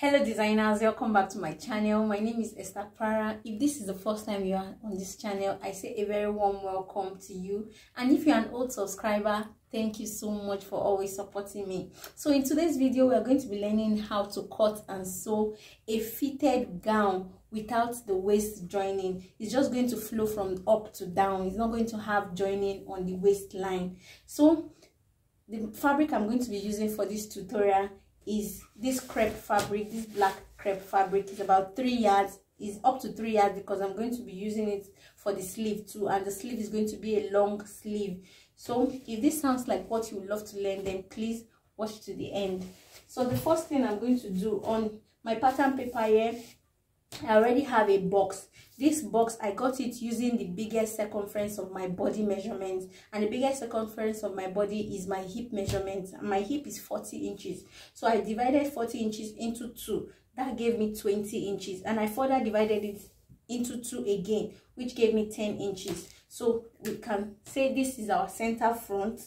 Hello designers, welcome back to my channel. My name is Esther Prara. If this is the first time you are on this channel, I say a very warm welcome to you. And if you're an old subscriber, thank you so much for always supporting me. So in today's video, we are going to be learning how to cut and sew a fitted gown without the waist joining. It's just going to flow from up to down. It's not going to have joining on the waistline. So the fabric I'm going to be using for this tutorial is this crepe fabric. This black crepe fabric is about 3 yards, is up to 3 yards, because I'm going to be using it for the sleeve too, and the sleeve is going to be a long sleeve. So if this sounds like what you would love to learn, then please watch to the end. So the first thing I'm going to do, on my pattern paper here, I already have a box. This box, I got it using the biggest circumference of my body measurements, and the biggest circumference of my body is my hip measurement. My hip is 40 inches, so I divided 40 inches into 2. That gave me 20 inches, and I further divided it into 2 again, which gave me 10 inches. So we can say this is our center front.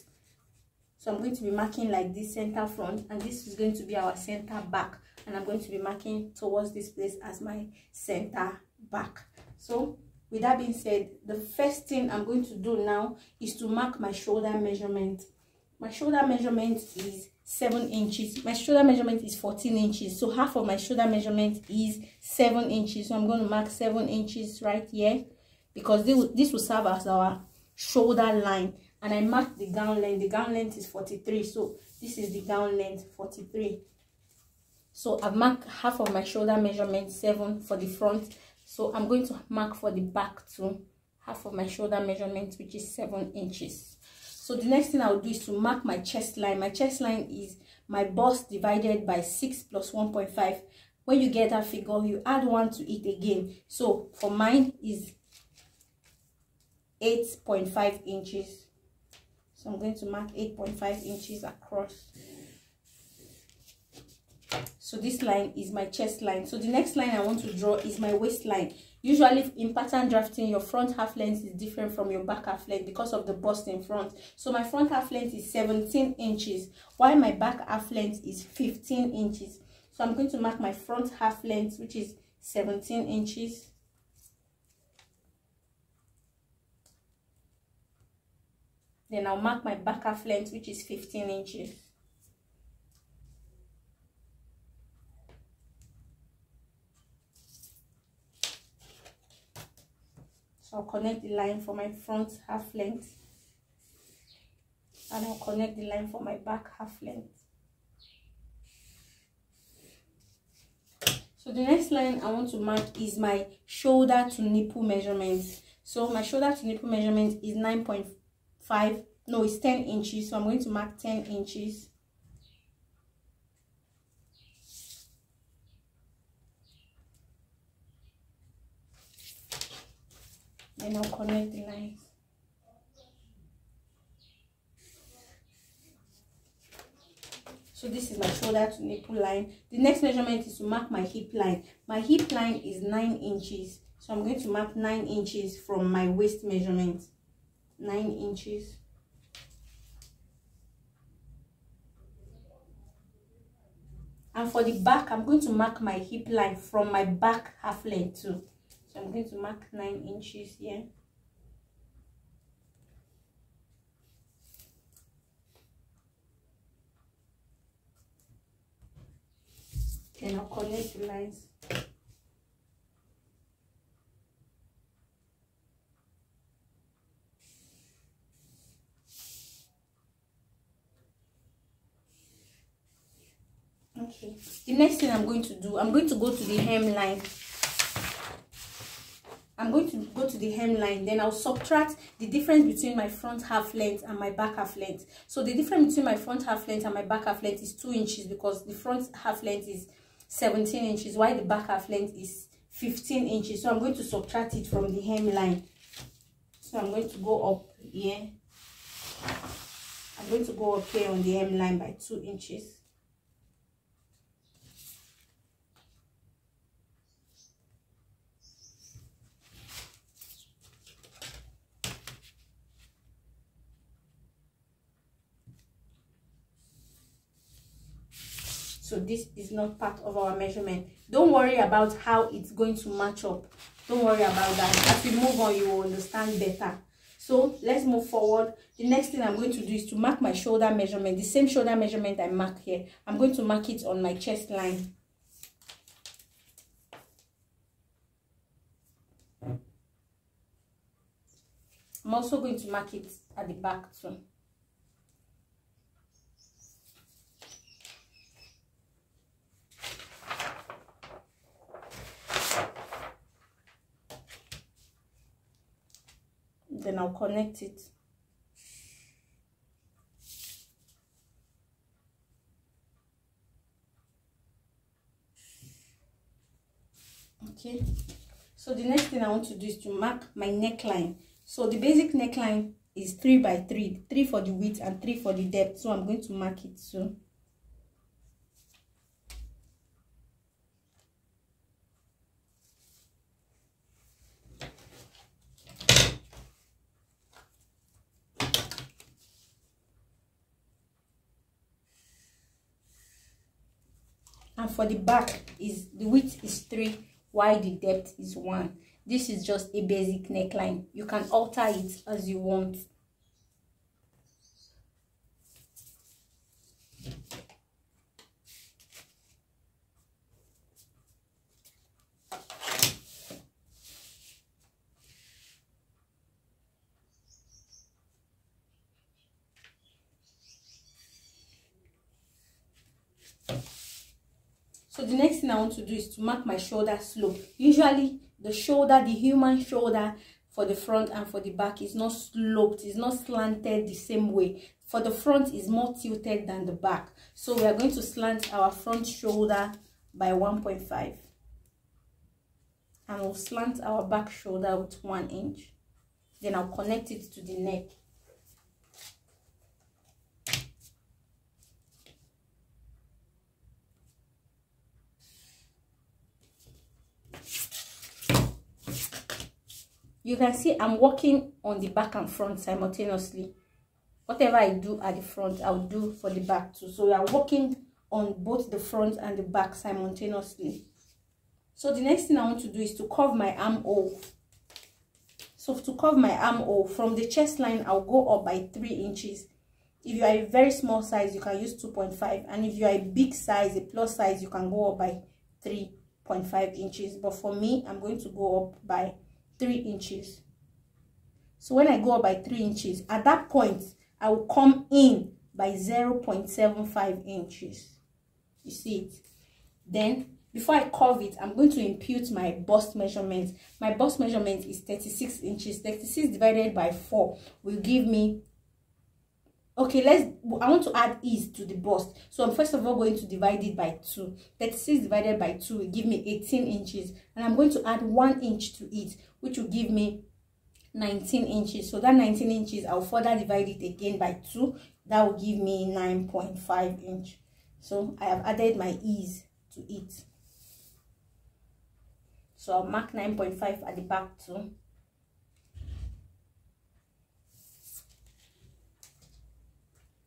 So I'm going to be marking like this, center front, and this is going to be our center back, and I'm going to be marking towards this place as my center back. So with that being said, the first thing I'm going to do now is to mark my shoulder measurement. My shoulder measurement is 7 inches. My shoulder measurement is 14 inches, so half of my shoulder measurement is 7 inches. So I'm going to mark 7 inches right here, because this will serve as our shoulder line. And I marked the gown length. The gown length is 43, so this is the gown length, 43. So I've marked half of my shoulder measurement, 7 for the front. So I'm going to mark for the back too, half of my shoulder measurement, which is 7 inches. So the next thing I'll do is to mark my chest line. My chest line is my bust divided by 6 plus 1.5. When you get that figure, you add 1 to it again. So for mine is 8.5 inches. So I'm going to mark 8.5 inches across. So this line is my chest line. So the next line I want to draw is my waistline. Usually in pattern drafting, your front half length is different from your back half length because of the bust in front. So my front half length is 17 inches, while my back half length is 15 inches. So I'm going to mark my front half length, which is 17 inches. Then I'll mark my back half length, which is 15 inches. So I'll connect the line for my front half length, and I'll connect the line for my back half length. So the next line I want to mark is my shoulder to nipple measurement. So my shoulder to nipple measurement is 9.5, no, it's 10 inches. So I'm going to mark 10 inches. Then I'll connect the lines. So this is my shoulder to nipple line. The next measurement is to mark my hip line. My hip line is 9 inches. So I'm going to mark 9 inches from my waist measurement. 9 inches. And for the back, I'm going to mark my hip line from my back half length too. So I'm going to mark 9 inches here. Then I'll connect the lines. Okay, the next thing I'm going to do, I'm going to go to the hemline. I'm going to go to the hemline, then I'll subtract the difference between my front half length and my back half length. So the difference between my front half length and my back half length is 2 inches, because the front half length is 17 inches, while the back half length is 15 inches. So I'm going to subtract it from the hemline. So I'm going to go up here. I'm going to go up here on the hemline by 2 inches. so this is not part of our measurement. Don't worry about how it's going to match up. Don't worry about that. As we move on, you will understand better. So let's move forward. The next thing I'm going to do is to mark my shoulder measurement. The same shoulder measurement I mark here, I'm going to mark it on my chest line. I'm also going to mark it at the back too. Then I'll connect it. Okay, so the next thing I want to do is to mark my neckline. So the basic neckline is 3 by 3, 3 for the width and 3 for the depth. So I'm going to mark it too. And for the back, is the width is 3, while the depth is 1. This is just a basic neckline. You can alter it as you want. So the next thing I want to do is to mark my shoulder slope. Usually the shoulder, the human shoulder for the front and for the back is not sloped, it's not slanted the same way. For the front is more tilted than the back. So we are going to slant our front shoulder by 1.5. And we'll slant our back shoulder with 1 inch. Then I'll connect it to the neck. You can see I'm working on the back and front simultaneously. Whatever I do at the front, I'll do for the back too. So we are working on both the front and the back simultaneously. So the next thing I want to do is to curve my armhole. So to curve my armhole, from the chest line, I'll go up by 3 inches. If you are a very small size, you can use 2.5. And if you are a big size, a plus size, you can go up by 3.5 inches. But for me, I'm going to go up by 3 inches. So when I go up by 3 inches, at that point I will come in by 0.75 inches. You see it? Then before I curve it, I'm going to impute my bust measurement. My bust measurement is 36 inches. 36 divided by 4 will give me, okay, I want to add ease to the bust. So I'm first of all going to divide it by 2. 36 divided by 2 will give me 18 inches. And I'm going to add 1 inch to it, which will give me 19 inches. So that 19 inches, I'll further divide it again by 2. That will give me 9.5 inch. So I have added my ease to it. So I'll mark 9.5 at the back too.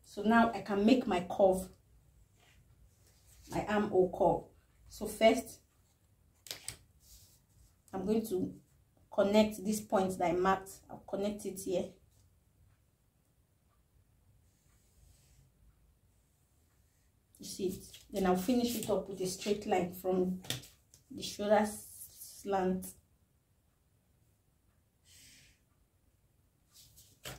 So now I can make my curve, my armhole curve. So first, I'm going to connect this point that I marked. I'll connect it here. You see it? Then I'll finish it up with a straight line from the shoulder slant.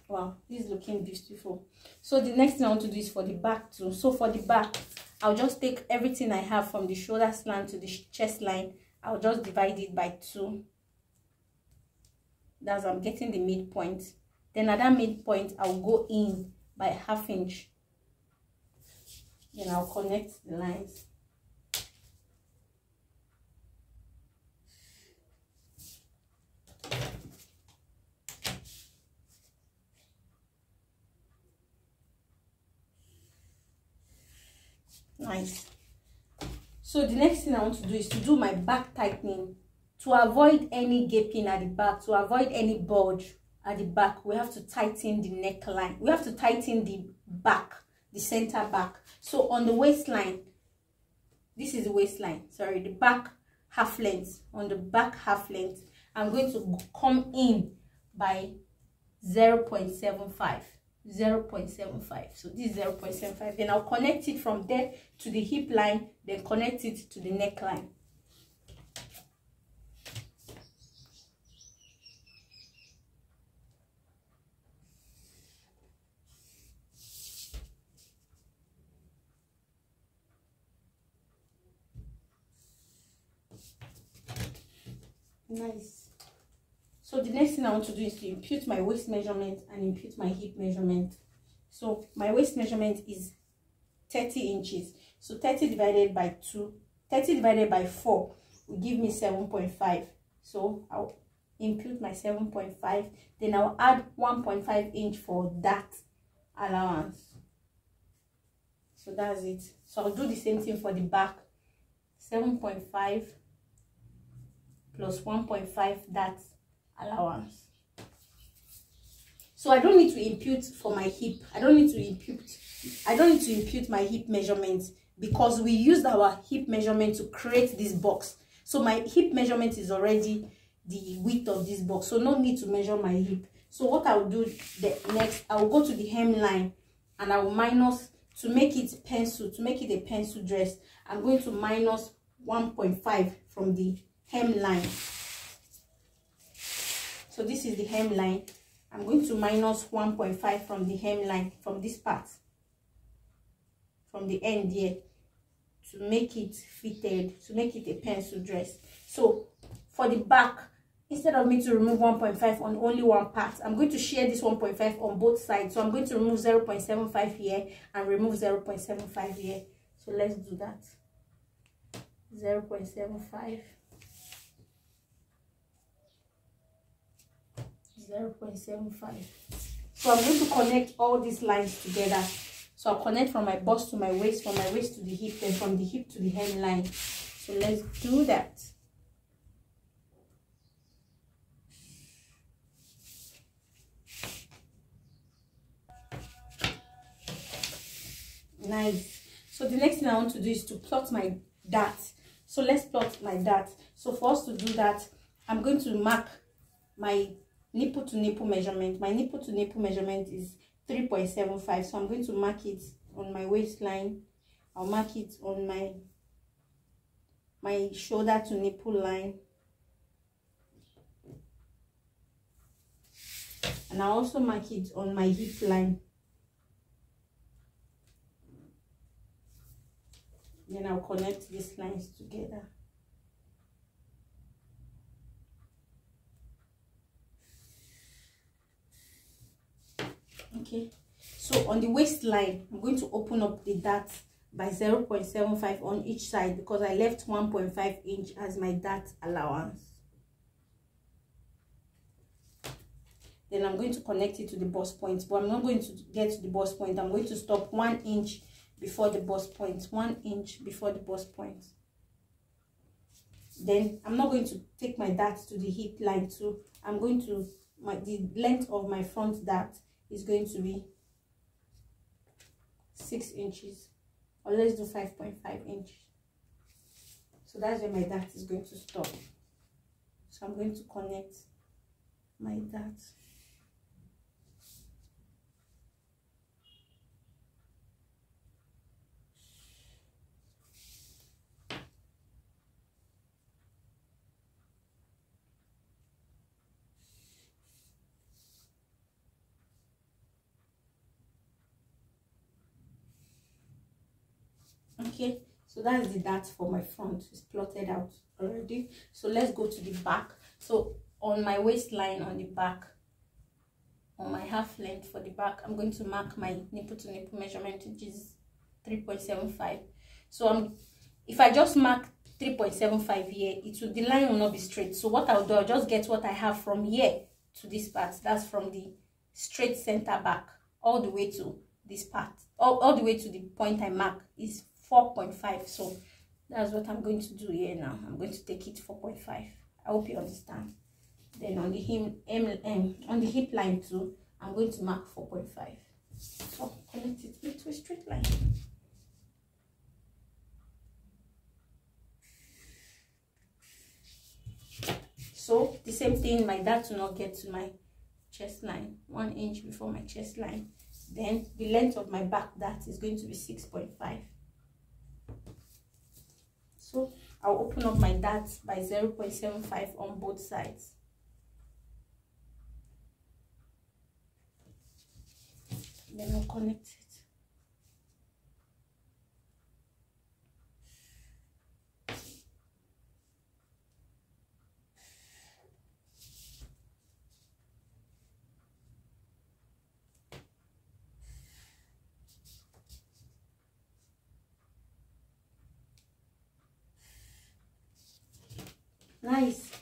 Wow, this is looking beautiful. So the next thing I want to do is for the back too. So for the back, I'll just take everything I have from the shoulder slant to the chest line. I'll just divide it by 2. That's I'm getting the midpoint. Then at that midpoint, I'll go in by 1/2 inch. Then I'll connect the lines. Nice. So the next thing I want to do is to do my back tightening. To avoid any gaping at the back, to avoid any bulge at the back, we have to tighten the neckline. We have to tighten the back, the center back. So on the waistline, this is the waistline, sorry, the back half length. On the back half length, I'm going to come in by 0.75. 0.75. So this is 0.75. Then I'll connect it from there to the hip line, then connect it to the neckline. Nice. So the next thing I want to do is to impute my waist measurement and impute my hip measurement. So my waist measurement is 30 inches. So 30 divided by 4 will give me 7.5. So I'll impute my 7.5. Then I'll add 1.5 inch for that allowance. So that's it. So I'll do the same thing for the back. 7.5 plus 1.5, that allowance. So I don't need to impute for my hip. I don't need to impute my hip measurement because we used our hip measurement to create this box. So my hip measurement is already the width of this box, so no need to measure my hip. So what I will do next, I will go to the hemline and I will minus, to make it a pencil dress, I'm going to minus 1.5 from the hemline. So this is the hemline. I'm going to minus 1.5 from the hemline, from this part, from the end here, to make it fitted, to make it a pencil dress. So for the back, instead of me to remove 1.5 on only one part, I'm going to share this 1.5 on both sides. So I'm going to remove 0.75 here and remove 0.75 here. So let's do that. 0.75. 0.75. So I'm going to connect all these lines together. So I'll connect from my bust to my waist, from my waist to the hip, then from the hip to the hemline. So let's do that. Nice. So the next thing I want to do is to plot my dart. So let's plot my dart. So for us to do that, I'm going to mark my nipple to nipple measurement. My nipple to nipple measurement is 3.75. So I'm going to mark it on my waistline. I'll mark it on my shoulder to nipple line. And I'll also mark it on my hip line. Then I'll connect these lines together. Okay, so on the waistline, I'm going to open up the dart by 0.75 on each side because I left 1.5 inch as my dart allowance. Then I'm going to connect it to the bust point, but I'm not going to get to the bust point. I'm going to stop 1 inch before the bust point, 1 inch before the bust point. Then I'm not going to take my dart to the hip line too. I'm going to, the length of my front dart is going to be 6 inches, or let's do 5.5 inches. So that's where my dart is going to stop. So I'm going to connect my dart. Okay, so that's the dart for my front. It's plotted out already. So let's go to the back. So on my waistline, on the back, on my half length for the back, I'm going to mark my nipple to nipple measurement, which is 3.75. So if I just mark 3.75 here, the line will not be straight. So what I'll do, I'll just get what I have from here to this part. That's from the straight center back all the way to this part, all the way to the point I mark is 4.5. So that's what I'm going to do here now. I'm going to take it 4.5. I hope you understand. Then on the hip line too, I'm going to mark 4.5. So connect it into a straight line. So the same thing, my dart will not get to my chest line, 1 inch before my chest line. Then the length of my back dart is going to be 6.5. So I'll open up my dart by 0.75 on both sides. Then I'll connect it. Nice.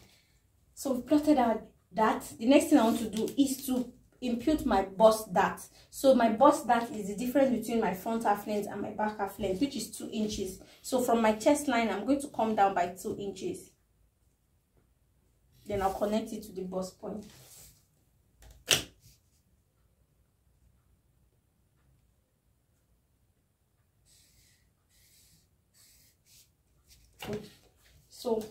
So we plotted out that. The next thing I want to do is to impute my bust dart. So my bust dart is the difference between my front half length and my back half length, which is 2 inches. So from my chest line, I'm going to come down by 2 inches. Then I'll connect it to the bust point. Good. So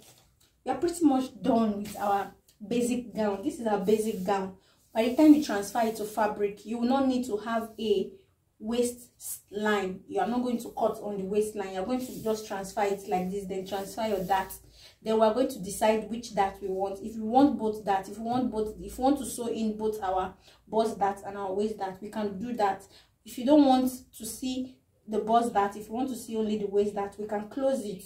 we are pretty much done with our basic gown. This is our basic gown. By the time you transfer it to fabric, you will not need to have a waistline. You are not going to cut on the waistline. You are going to just transfer it like this, then transfer your dart. Then we are going to decide which dart we want. If you want both dart, if you want to sew in both our bust dart and our waist dart, we can do that. If you don't want to see the bust dart, if you want to see only the waist dart, we can close it.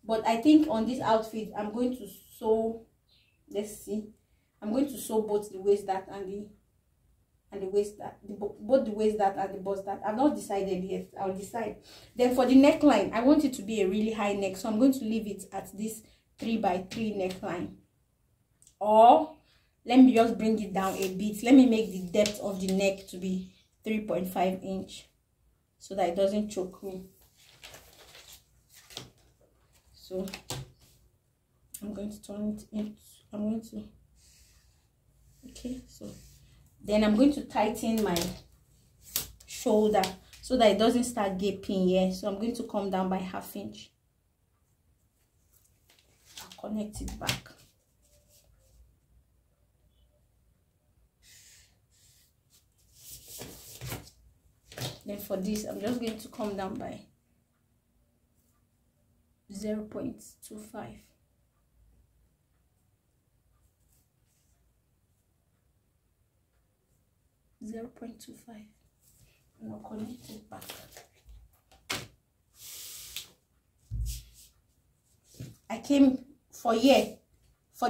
But I think on this outfit, I'm going to sew, let's see, I'm going to sew both the waist dart and the waist dart, both the waist dart and the bust dart. I've not decided yet. I'll decide. Then for the neckline, I want it to be a really high neck, so I'm going to leave it at this 3x3 neckline. Or let me just bring it down a bit. Let me make the depth of the neck to be 3.5 inch so that it doesn't choke me. So I'm going to turn it in. Okay, so then I'm going to tighten my shoulder so that it doesn't start gaping here. So I'm going to come down by 1/2 inch. I'll connect it back. Then for this, I'm just going to come down by 0.25. And I'll connect it back. I came for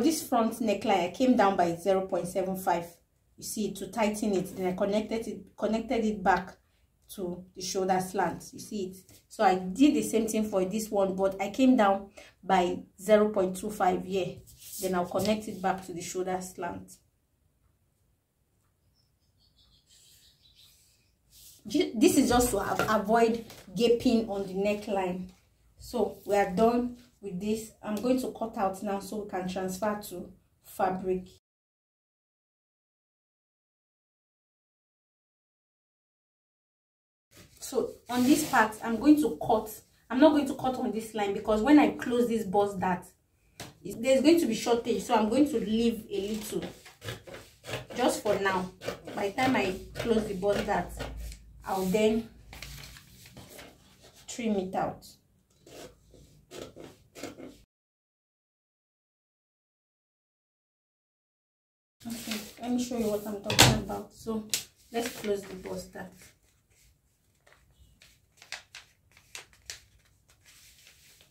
this front neckline, I came down by 0.75. You see, to tighten it, then I connected it back to the shoulder slant. You see it. So I did the same thing for this one, but I came down by 0.25 here. Then I'll connect it back to the shoulder slant. This is just to avoid gaping on the neckline. So we are done with this. I'm going to cut out now so we can transfer to fabric. So on this part, I'm going to cut. I'm not going to cut on this line because when I close this bust dart, there's going to be shortage. So I'm going to leave a little just for now. By the time I close the bust dart, I'll then trim it out. Okay, let me show you what I'm talking about. So let's close the bust dart.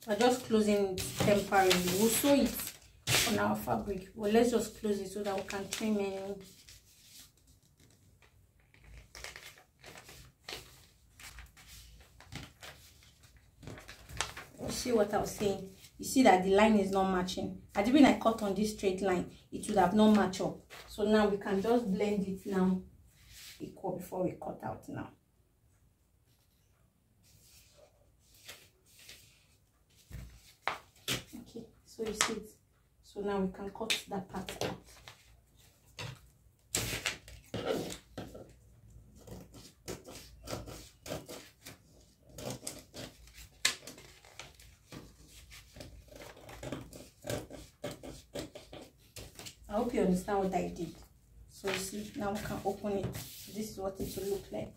We're just closing it temporarily. We'll sew it on our fabric. Well, let's just close it so that we can trim it. You see what I was saying? You see that the line is not matching. Had it been I cut on this straight line, it would have not matched up. So now we can just blend it now equal before we cut out now. Okay, so you see it. So now we can cut that part out. I hope you understand what I did. So you see, now we can open it. This is what it will look like.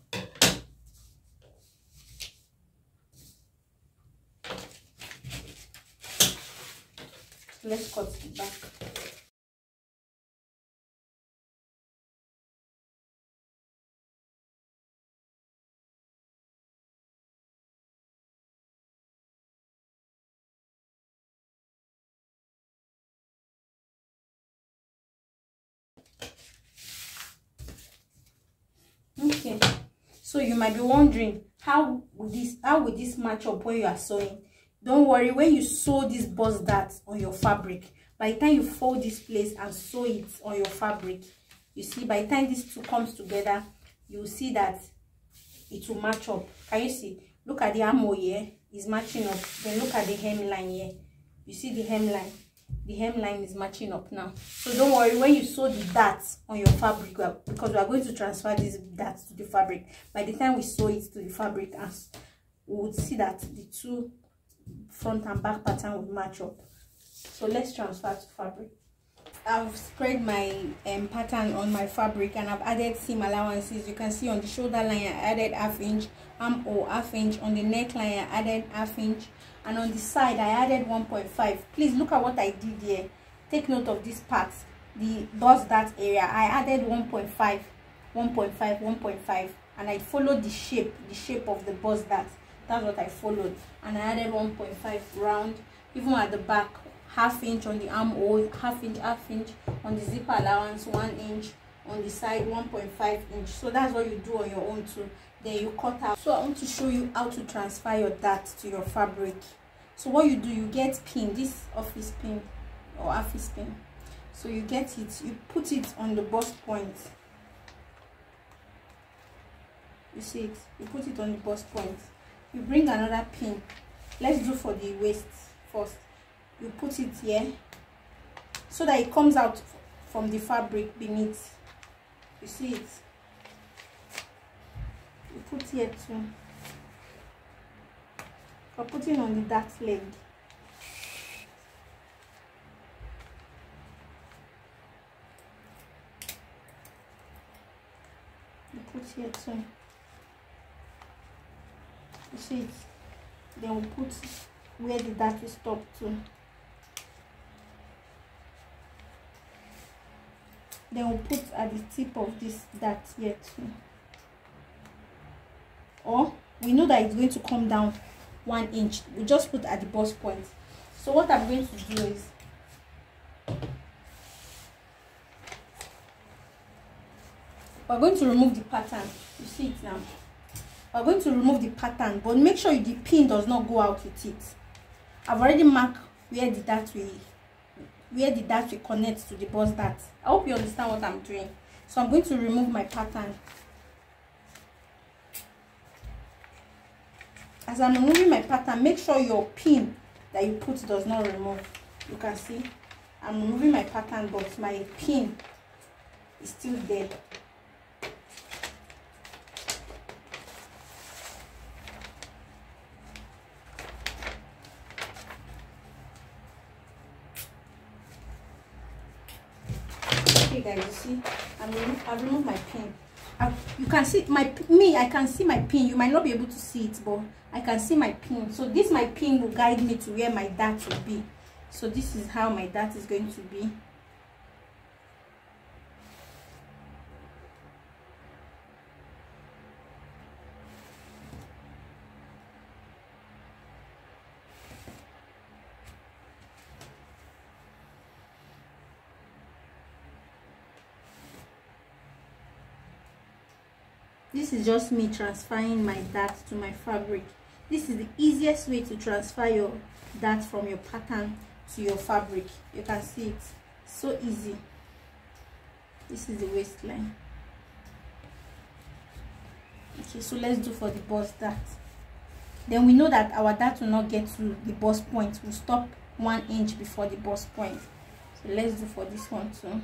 So let's cut the back. Okay, so you might be wondering how would this match up when you are sewing. Don't worry, when you sew this bust dart on your fabric, by the time you fold this place and sew it on your fabric, you see, by the time these two comes together, you will see that it will match up. Can you see? Look at the armhole here, is matching up. Then look at the hemline here. You see the hemline? The hemline is matching up now. So don't worry, when you sew the darts on your fabric, because we are going to transfer these darts to the fabric, by the time we sew it to the fabric, as we would see that the two front and back pattern will match up. So let's transfer to fabric. I've spread my pattern on my fabric, and I've added seam allowances. You can see on the shoulder line I added ½ inch, armhole ½ inch, on the neckline I added ½ inch, and on the side I added 1.5. Please look at what I did here. Take note of this part, the bust dart area. I added 1.5, 1.5, 1.5, and I followed the shape of the bust dart. That's what I followed, and I added 1.5 round. Even at the back, ½ inch on the armhole, ½ inch on the zipper allowance, 1 inch on the side, 1.5 inch. So that's what you do on your own too. Then you cut out. So I want to show you how to transfer your dart to your fabric. So what you do, you get pin, this office pin or office pin. So you get it, you put it on the bust point. You see it, you put it on the bust point. You bring another pin. Let's do for the waist first. You put it here so that it comes out from the fabric beneath. You see it? You put here too. You're putting on the dart leg. You put here too. You see it? Then we put where the dart will stop to. Then we'll put at the tip of this dart here too. Or we know that it's going to come down 1 inch. We just put at the bust point. So what I'm going to do is we're going to remove the pattern. You see it now. We're going to remove the pattern, but make sure the pin does not go out with it. I've already marked where the dart will connect to the bust dart. I hope you understand what I'm doing. So I'm going to remove my pattern. As I'm removing my pattern, make sure your pin that you put does not remove. You can see I'm removing my pattern, but my pin is still there. Guys, you see, I've removed my pin. You can see I can see my pin. You might not be able to see it, but I can see my pin. So this my pin will guide me to where my dart will be. So this is how my dart is going to be. This is just me transferring my dart to my fabric. This is the easiest way to transfer your dart from your pattern to your fabric. You can see it, so easy. This is the waistline. Okay, so let's do for the bust dart. Then we know that our dart will not get to the bust point. We'll stop 1 inch before the bust point. So let's do for this one too.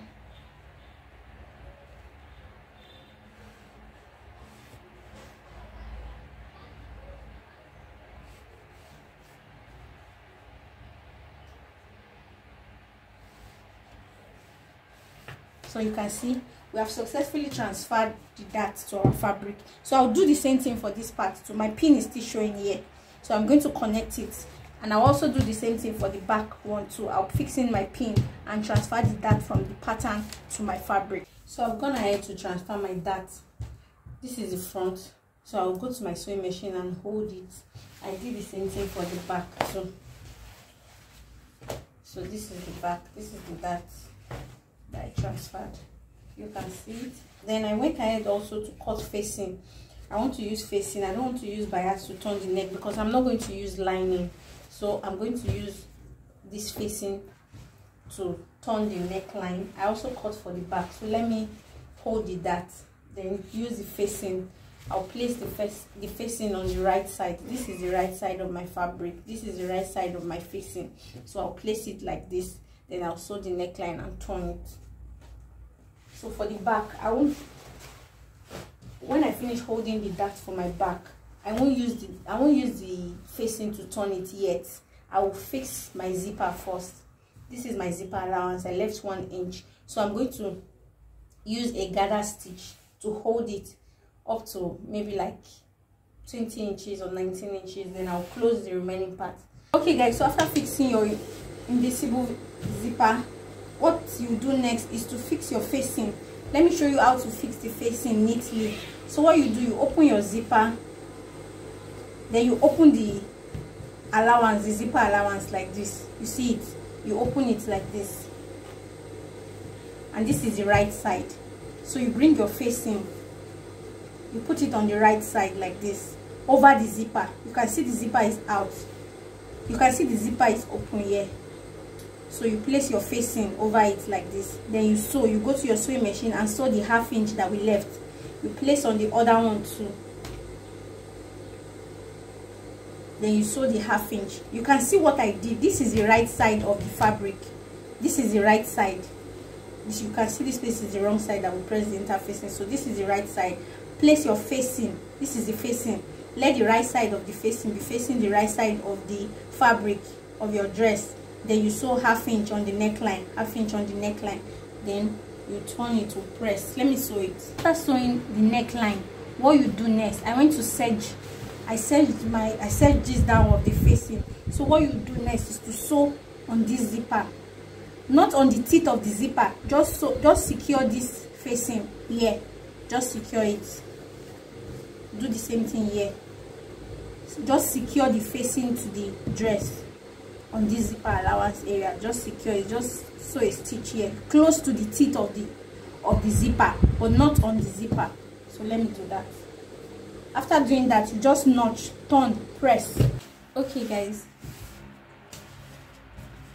So you can see we have successfully transferred the dart to our fabric. So I'll do the same thing for this part too. My pin is still showing here, so I'm going to connect it, and I'll also do the same thing for the back one too. I'll fix in my pin and transfer the dart from the pattern to my fabric. So I've gone ahead to transfer my dart. This is the front, so I'll go to my sewing machine and hold it. I did the same thing for the back too. So this is the back, this is the dart that I transferred. You can see it. Then I went ahead also to cut facing. I want to use facing. I don't want to use bias to turn the neck because I'm not going to use lining. So I'm going to use this facing to turn the neckline. I also cut for the back. So let me hold the dart, then use the facing. I'll place the facing on the right side. This is the right side of my fabric. This is the right side of my facing. So I'll place it like this. Then I'll sew the neckline and turn it. So for the back, when I finish holding the dart for my back, I won't use the facing to turn it yet. I will fix my zipper first. This is my zipper allowance. I left 1 inch. So I'm going to use a gather stitch to hold it up to maybe like 20 inches or 19 inches. Then I'll close the remaining part. Okay guys, so after fixing your invisible zipper, what you do next is to fix your facing. Let me show you how to fix the facing neatly. So what you do, you open your zipper, then you open the allowance, the zipper allowance like this. You see it, you open it like this, and this is the right side. So you bring your facing, you put it on the right side like this over the zipper. You can see the zipper is out, you can see the zipper is open here. So you place your facing over it like this, then you sew. You go to your sewing machine and sew the 1/2 inch that we left. You place on the other one too, then you sew the 1/2 inch. You can see what I did. This is the right side of the fabric, this is the right side. This, you can see this place is the wrong side that we press the interfacing. So this is the right side. Place your facing, this is the facing. Let the right side of the facing be facing the right side of the fabric of your dress. Then you sew 1/2 inch on the neckline, 1/2 inch on the neckline. Then you turn it to press. Let me sew it. After sewing the neckline, what you do next, I went to serge. I serged this down of the facing. So what you do next is to sew on this zipper, not on the teeth of the zipper. Just secure this facing here. Just secure it. Do the same thing here. Just secure the facing to the dress on this zipper allowance area. Just secure it. Just sew a stitch here close to the teeth of the zipper, but not on the zipper. So let me do that. After doing that, you just notch, turn, press. Okay guys,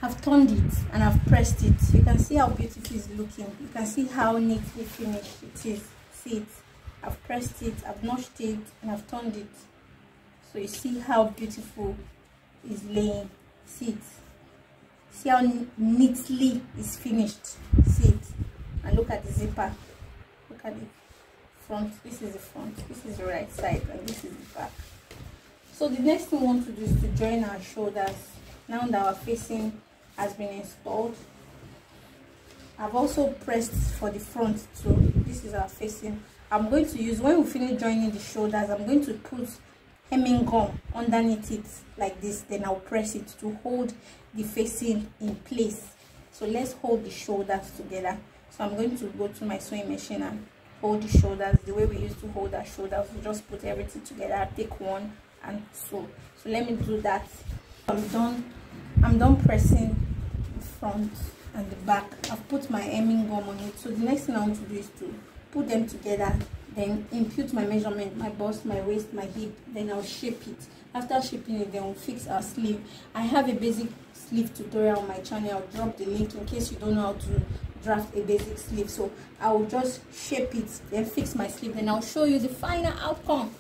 I've turned it and I've pressed it. You can see how beautiful it's looking. You can see how neatly finished it is. See it? I've pressed it, I've notched it, and I've turned it. So you see how beautiful it's laying. See it? See how neatly it's finished. See it? And look at the zipper. Look at the front. This is the front, this is the right side, and this is the back. So the next thing we want to do is to join our shoulders. Now that our facing has been installed, I've also pressed for the front too. This is our facing. I'm going to use, when we finish joining the shoulders, I'm going to put hemming gum underneath it like this. Then I'll press it to hold the facing in place. So let's hold the shoulders together. So I'm going to go to my sewing machine and hold the shoulders the way we used to hold our shoulders. We just put everything together, take one and sew. So let me do that. I'm done pressing the front and the back. I've put my hemming gum on it. So the next thing I want to do is to put them together, then impute my measurement, my bust, my waist, my hip. Then I'll shape it. After shaping it, then we'll fix our sleeve. I have a basic sleeve tutorial on my channel. I'll drop the link in case you don't know how to draft a basic sleeve. So I will just shape it, then fix my sleeve, then I'll show you the final outcome.